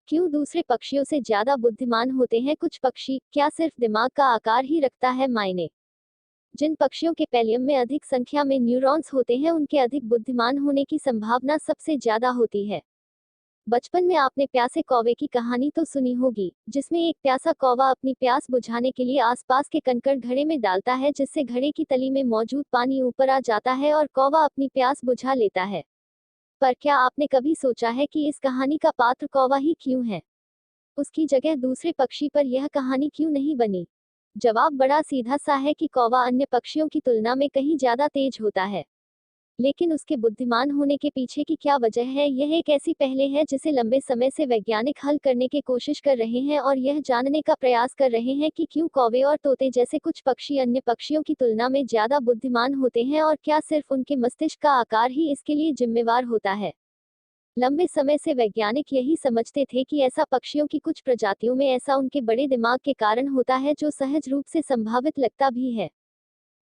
क्यों दूसरे पक्षियों से ज्यादा बुद्धिमान होते हैं कुछ पक्षी? क्या सिर्फ दिमाग का आकार ही रखता है मायने? जिन पक्षियों के पैलियम में अधिक संख्या में न्यूरॉन्स होते हैं उनके अधिक बुद्धिमान होने की संभावना सबसे ज्यादा होती है। बचपन में आपने प्यासे कौवे की कहानी तो सुनी होगी, जिसमें एक प्यासा कौवा अपनी प्यास बुझाने के लिए आसपास के कंकड़ घड़े में डालता है, जिससे घड़े की तली में मौजूद पानी ऊपर आ जाता है और कौवा अपनी प्यास बुझा लेता है। पर क्या आपने कभी सोचा है कि इस कहानी का पात्र कौवा ही क्यों है? उसकी जगह दूसरे पक्षी पर यह कहानी क्यों नहीं बनी? जवाब बड़ा सीधा सा है कि कौवा अन्य पक्षियों की तुलना में कहीं ज्यादा तेज होता है। लेकिन उसके बुद्धिमान होने के पीछे की क्या वजह है? यह एक ऐसी पहेली है जिसे लंबे समय से वैज्ञानिक हल करने की कोशिश कर रहे हैं और यह जानने का प्रयास कर रहे हैं कि क्यों कौवे और तोते जैसे कुछ पक्षी अन्य पक्षियों की तुलना में ज्यादा बुद्धिमान होते हैं और क्या सिर्फ उनके मस्तिष्क का आकार ही इसके लिए जिम्मेवार होता है। लंबे समय से वैज्ञानिक यही समझते थे कि ऐसा पक्षियों की कुछ प्रजातियों में ऐसा उनके बड़े दिमाग के कारण होता है जो सहज रूप से संभावित लगता भी है।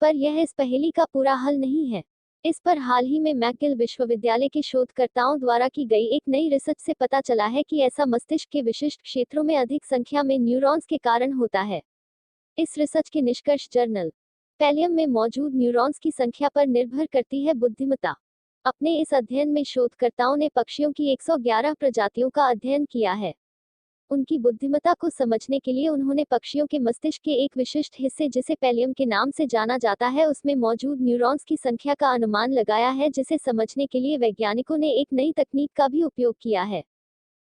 पर यह इस पहेली का पूरा हल नहीं है। इस पर हाल ही में मैकगिल विश्वविद्यालय के शोधकर्ताओं द्वारा की गई एक नई रिसर्च से पता चला है कि ऐसा मस्तिष्क के विशिष्ट क्षेत्रों में अधिक संख्या में न्यूरॉन्स के कारण होता है। इस रिसर्च के निष्कर्ष जर्नल पैलियम में मौजूद न्यूरॉन्स की संख्या पर निर्भर करती है बुद्धिमत्ता। अपने इस अध्ययन में शोधकर्ताओं ने पक्षियों की 111 प्रजातियों का अध्ययन किया है। उनकी बुद्धिमत्ता को समझने के लिए उन्होंने पक्षियों के मस्तिष्क के एक विशिष्ट हिस्से जिसे पैलियम के नाम से जाना जाता है उसमें मौजूद न्यूरॉन्स की संख्या का अनुमान लगाया है, जिसे समझने के लिए वैज्ञानिकों ने एक नई तकनीक का भी उपयोग किया है।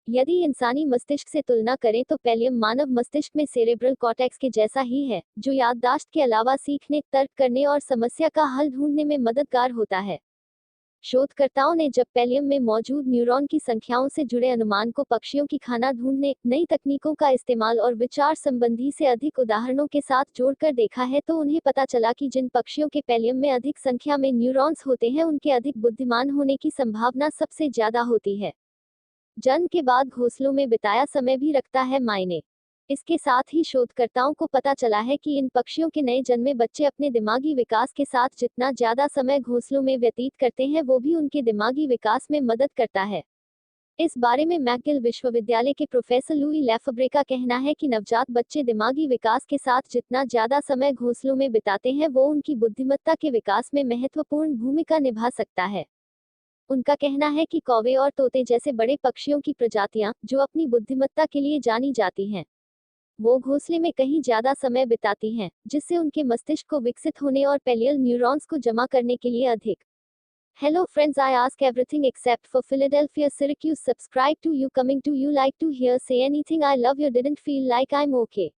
यदि इंसानी मस्तिष्क से तुलना करें तो पैलियम मानव मस्तिष्क में सेरेब्रल कॉर्टेक्स के जैसा ही है, जो याददाश्त के अलावा सीखने, तर्क करने और समस्या का हल ढूंढने में मददगार होता है। शोधकर्ताओं ने जब पैलियम में मौजूद न्यूरॉन की संख्याओं से जुड़े अनुमान को पक्षियों की खाना ढूंढने, नई तकनीकों का इस्तेमाल और विचार संबंधी से अधिक उदाहरणों के साथ जोड़कर देखा है तो उन्हें पता चला कि जिन पक्षियों के पैलियम में अधिक संख्या में न्यूरॉन्स होते हैं उनके अधिक बुद्धिमान होने की संभावना सबसे ज्यादा होती है। जन्म के बाद घोंसलों में बिताया समय भी रखता है मायने। इसके साथ ही शोधकर्ताओं को पता चला है कि इन पक्षियों के नए जन्मे बच्चे अपने दिमागी विकास के साथ जितना ज्यादा समय घोंसलों में व्यतीत करते हैं वो भी उनके दिमागी विकास में मदद करता है। इस बारे में मैकगिल विश्वविद्यालय के प्रोफेसर लुई लेफेब्रे का कहना है कि नवजात बच्चे दिमागी विकास के साथ जितना ज्यादा समय घोंसलों में बिताते हैं वो उनकी बुद्धिमत्ता के विकास में महत्वपूर्ण भूमिका निभा सकता है। उनका कहना है कि कौवे और तोते जैसे बड़े पक्षियों की प्रजातियां, जो अपनी बुद्धिमत्ता के लिए जानी जाती हैं, वो घोंसले में कहीं ज्यादा समय बिताती हैं, जिससे उनके मस्तिष्क को विकसित होने और पैलियल न्यूरॉन्स को जमा करने के लिए अधिक। Hello friends, I ask everything except for Philadelphia Syracuse. Subscribe to you. Coming to you like to hear say anything I love you. Didn't feel like I'm okay.